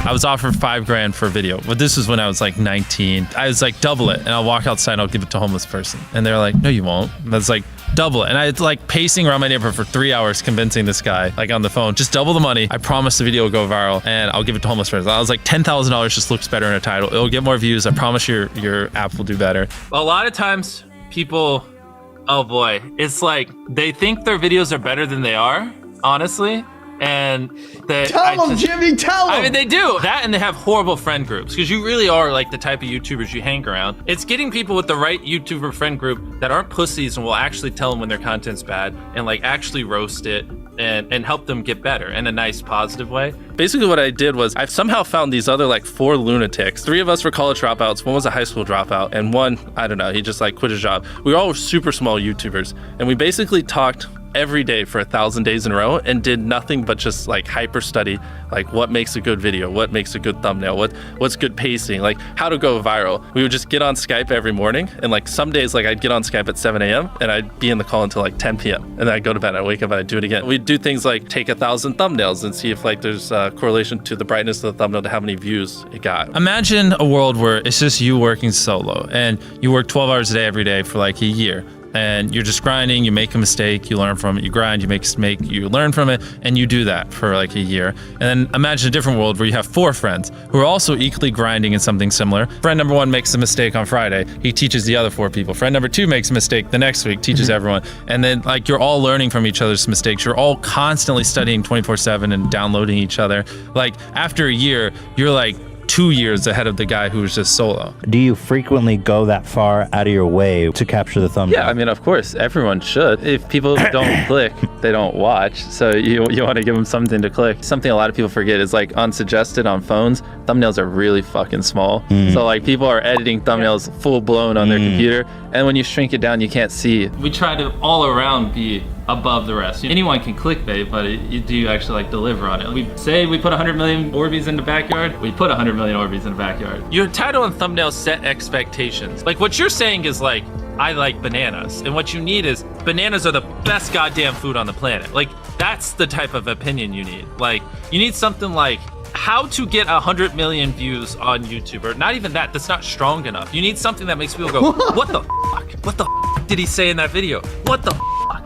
I was offered $5,000 for a video, but this was when I was like 19. I was like, double it, and I'll walk outside and I'll give it to a homeless person. And they're like, no, you won't. And I was like, double it. And I was like pacing around my neighborhood for 3 hours convincing this guy, like on the phone, just double the money. I promise the video will go viral and I'll give it to homeless person. I was like, $10,000 just looks better in a title. It'll get more views. I promise your app will do better. A lot of times people, oh boy, it's like they think their videos are better than they are, honestly. And tell them, Jimmy, tell them. I mean, they do that, and they have horrible friend groups because you really are like the type of YouTubers you hang around. It's getting people with the right YouTuber friend group that aren't pussies and will actually tell them when their content's bad and like actually roast it and help them get better in a nice, positive way. Basically what I did was I've somehow found these other like 4 lunatics. 3 of us were college dropouts, 1 was a high school dropout, and 1, I don't know, he just like quit his job. We were all super small YouTubers, and we basically talked every day for 1,000 days in a row and did nothing but just like hyper study, like what makes a good video, what makes a good thumbnail, what's good pacing, like how to go viral. We would just get on Skype every morning, and like some days like I'd get on Skype at 7 a.m. and I'd be in the call until like 10 p.m. and then I'd go to bed, I'd wake up and I'd do it again. We'd do things like take 1,000 thumbnails and see if like there's a correlation to the brightness of the thumbnail to how many views it got. Imagine a world where it's just you working solo and you work 12 hours a day every day for like a year. And you're just grinding, you make a mistake, you learn from it, you grind, you make a mistake, you learn from it, and you do that for like a year. And then imagine a different world where you have 4 friends who are also equally grinding in something similar. Friend number 1 makes a mistake on Friday, he teaches the other 4 people. Friend number 2 makes a mistake the next week, teaches everyone. And then like you're all learning from each other's mistakes. You're all constantly studying 24/7 and downloading each other. Like after a year, you're like 2 years ahead of the guy who was just solo. Do you frequently go that far out of your way to capture the thumbnail? Yeah, I mean, of course, everyone should. If people don't click, they don't watch. So you want to give them something to click. Something a lot of people forget is like unsuggested on phones, thumbnails are really fucking small. So like people are editing thumbnails full blown on their computer, and when you shrink it down, you can't see. We try to all around be above the rest. Anyone can clickbait, but you do actually like deliver on it. We say we put 100 million Orbeez in the backyard, we put 100 million Orbeez in the backyard. Your title and thumbnail set expectations. Like what you're saying is like, I like bananas. And what you need is bananas are the best goddamn food on the planet. Like that's the type of opinion you need. Like you need something like how to get 100 million views on YouTube, or not even that, that's not strong enough. You need something that makes people go, what the fuck? What the fuck did he say in that video? What the fuck?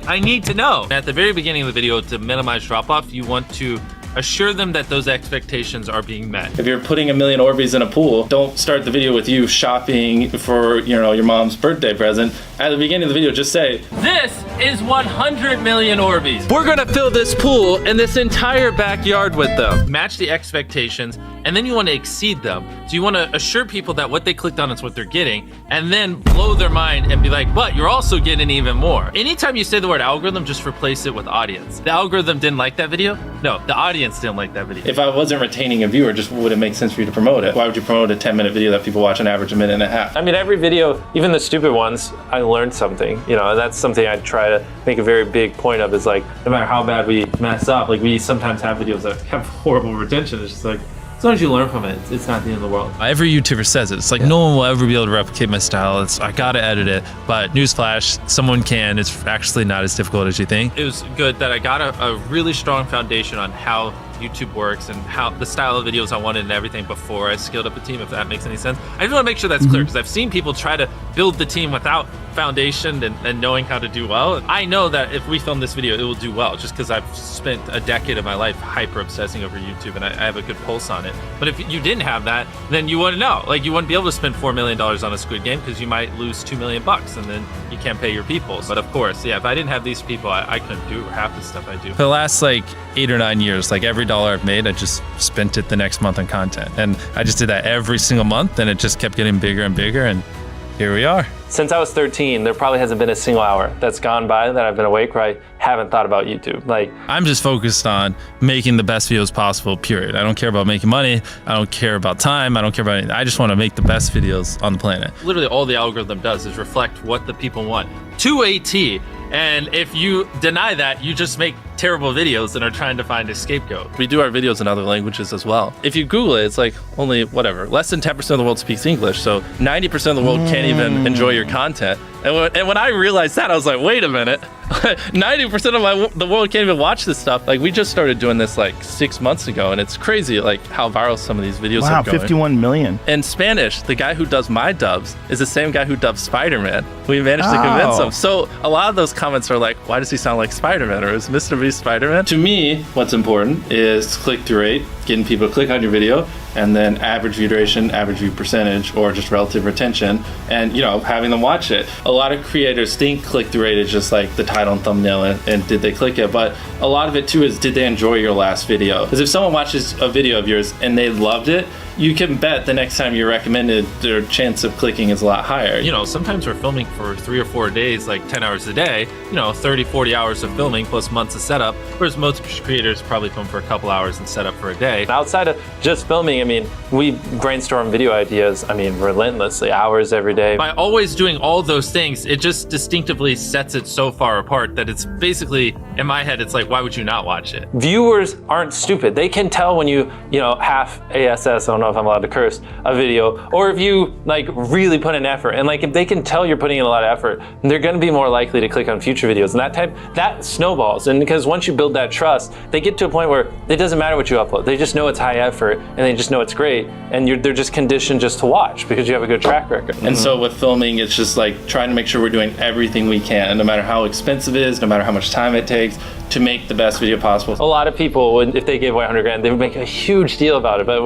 I need to know. At the very beginning of the video, to minimize drop-off, you want to assure them that those expectations are being met. If you're putting 1 million Orbeez in a pool, don't start the video with you shopping for, you know, your mom's birthday present. At the beginning of the video, just say, this is 100 million Orbeez. We're gonna fill this pool and this entire backyard with them. Match the expectations, and then you want to exceed them. So you want to assure people that what they clicked on is what they're getting, and then blow their mind and be like, but you're also getting even more. Anytime you say the word algorithm, just replace it with audience. The algorithm didn't like that video? No, the audience didn't like that video. If I wasn't retaining a viewer, just would it make sense for you to promote it? Why would you promote a 10-minute video that people watch on average a minute and a half? I mean, every video, even the stupid ones, I learned something, you know, and that's something I try to make a very big point of, is like, no matter how bad we mess up, like we sometimes have videos that have horrible retention. It's just like, as long as you learn from it, it's not the end of the world. Every YouTuber says it. It's like, no one will ever be able to replicate my style. I gotta edit it. But newsflash, someone can. It's actually not as difficult as you think. It was good that I got a really strong foundation on how YouTube works and how the style of videos I wanted and everything before I scaled up a team, if that makes any sense. I just want to make sure that's clear, because I've seen people try to build the team without foundation and knowing how to do well. I know that if we film this video, it will do well, just because I've spent a decade of my life hyper obsessing over YouTube and I have a good pulse on it. But if you didn't have that, then you wouldn't know. Like you wouldn't be able to spend $4 million on a Squid Game, because you might lose $2 million and then you can't pay your people. But of course, yeah, if I didn't have these people, I couldn't do half the stuff I do. For the last like 8 or 9 years, like every dollar I've made, I just spent it the next month on content. And I just did that every single month, and it just kept getting bigger and bigger, and here we are. Since I was 13, there probably hasn't been a single hour that's gone by that I've been awake where I haven't thought about YouTube. Like, I'm just focused on making the best videos possible, period. I don't care about making money. I don't care about time. I don't care about anything. I just want to make the best videos on the planet. Literally all the algorithm does is reflect what the people want to a T. And if you deny that, you just make terrible videos and are trying to find a scapegoat. We do our videos in other languages as well. If you Google it, it's like only whatever, less than 10% of the world speaks English. So 90% of the world can't even enjoy your content. And when I realized that, I was like, wait a minute, 90% of the world can't even watch this stuff. Like, we just started doing this like 6 months ago, and it's crazy like how viral some of these videos Wow, are going. 51 million. In Spanish, the guy who does my dubs is the same guy who dubbed Spider-Man. We managed to convince him. So a lot of those comments are like, why does he sound like Spider-Man? Or is Mr. Beast Spider-Man? To me, what's important is click-through rate, getting people to click on your video, and then average view duration, average view percentage, or just relative retention, and having them watch it. A lot of creators think click-through rate is just like the title and thumbnail and did they click it, but a lot of it too is, did they enjoy your last video? Because if someone watches a video of yours and they loved it, you can bet the next time you're recommended, their chance of clicking is a lot higher. Sometimes we're filming for 3 or 4 days, like 10 hours a day, 30, 40 hours of filming plus months of setup, whereas most creators probably film for a couple hours and set up for a day. Outside of just filming, we brainstorm video ideas, relentlessly, hours every day. By always doing all those things, it just distinctively sets it so far apart that it's basically, in my head, it's like, why would you not watch it? Viewers aren't stupid. They can tell when you half ASS, I don't know if I'm allowed to curse, a video, or if you really put in effort. And if they can tell you're putting in a lot of effort, they're gonna be more likely to click on future videos. And that snowballs. And because once you build that trust, they get to a point where it doesn't matter what you upload. They just know it's high effort and they just know it's great. And they're just conditioned just to watch because you have a good track record. And so with filming, it's just like trying to make sure we're doing everything we can, no matter how expensive it is, no matter how much time it takes, to make the best video possible. A lot of people, if they gave away 100 grand, they would make a huge deal about it. But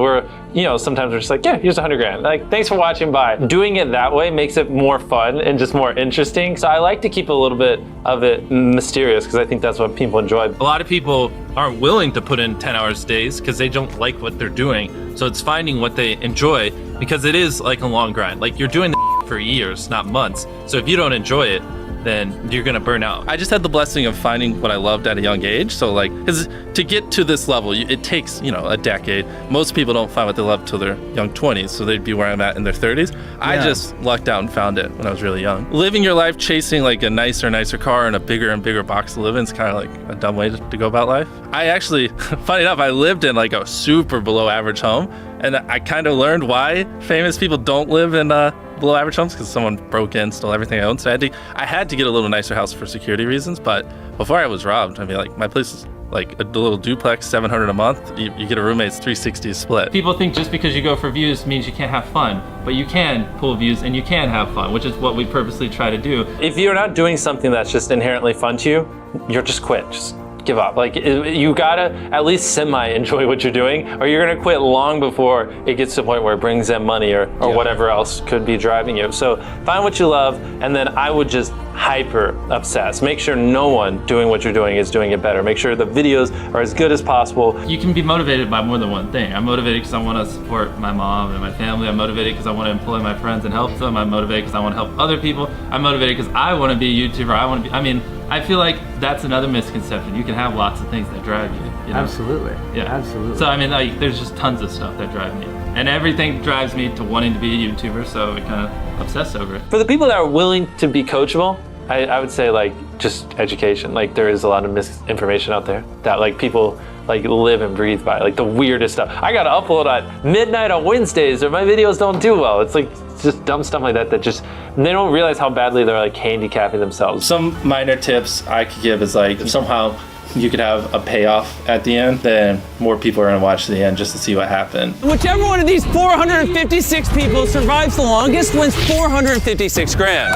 sometimes we're just like, yeah, here's 100 grand. Thanks for watching, bye. Doing it that way makes it more fun and just more interesting. So I like to keep a little bit of it mysterious because I think that's what people enjoy. A lot of people aren't willing to put in 10 hours days because they don't like what they're doing. So it's finding what they enjoy, because it is like a long grind. You're doing for years, not months. So if you don't enjoy it, then you're gonna burn out. I just had the blessing of finding what I loved at a young age. So because to get to this level, it takes, a decade. Most people don't find what they love till their young 20s, so they'd be where I'm at in their 30s. Yeah. I just lucked out and found it when I was really young. Living your life chasing a nicer car and a bigger and bigger box to live in is kind of a dumb way to go about life. I actually, funny enough, I lived in a super below average home, and I kind of learned why famous people don't live in below average homes, because someone broke in, stole everything I owned. So I had to get a little nicer house for security reasons. But before I was robbed, my place is a little duplex, $700 a month. You get a roommate's $360 split. People think just because you go for views means you can't have fun, but you can pull views and you can have fun, which is what we purposely try to do. If you're not doing something that's just inherently fun to you, you're just quit. Just give up. You gotta at least semi-enjoy what you're doing, or you're gonna quit long before it gets to the point where it brings in money or whatever else could be driving you. So find what you love, and then I would just hyper obsess. Make sure no one doing what you're doing is doing it better. Make sure the videos are as good as possible. You can be motivated by more than one thing. I'm motivated because I want to support my mom and my family. I'm motivated because I want to employ my friends and help them. I'm motivated because I want to help other people. I'm motivated because I want to be a YouTuber. I feel like that's another misconception. You can have lots of things that drive you. Absolutely. Yeah. Absolutely. So there's just tons of stuff that drive me. And everything drives me to wanting to be a YouTuber, so I kind of obsess over it. For the people that are willing to be coachable, I would say just education. There is a lot of misinformation out there that people live and breathe by, the weirdest stuff. I gotta upload at midnight on Wednesdays or my videos don't do well. It's just dumb stuff like that they don't realize how badly they're handicapping themselves. Some minor tips I could give is if somehow you could have a payoff at the end, then more people are gonna watch to the end just to see what happened. Whichever one of these 456 people survives the longest wins 456 grand.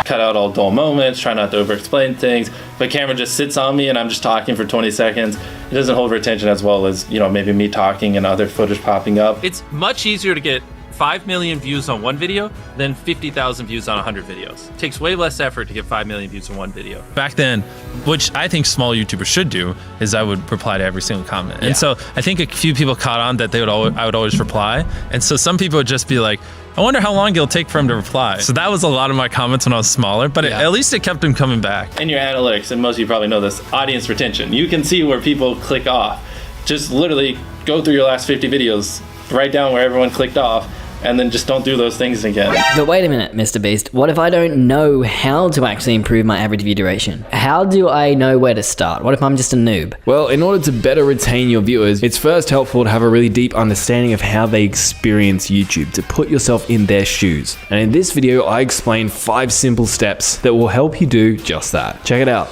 Cut out all dull moments, try not to over-explain things. If a camera just sits on me and I'm just talking for 20 seconds, it doesn't hold retention as well as, maybe me talking and other footage popping up. It's much easier to get 5 million views on one video than 50,000 views on 100 videos. It takes way less effort to get 5 million views on one video. Back then, which I think small YouTubers should do, is I would reply to every single comment. And so I think a few people caught on that I would always reply. And so some people would just be like, I wonder how long it'll take for him to reply. So that was a lot of my comments when I was smaller, but at least it kept him coming back. In your analytics, and most of you probably know this, audience retention. You can see where people click off. Just literally go through your last 50 videos, write down where everyone clicked off, and then just don't do those things again. But wait a minute, Mr. Beast. What if I don't know how to actually improve my average view duration? How do I know where to start? What if I'm just a noob? Well, in order to better retain your viewers, it's first helpful to have a really deep understanding of how they experience YouTube, to put yourself in their shoes. And in this video, I explain 5 simple steps that will help you do just that. Check it out.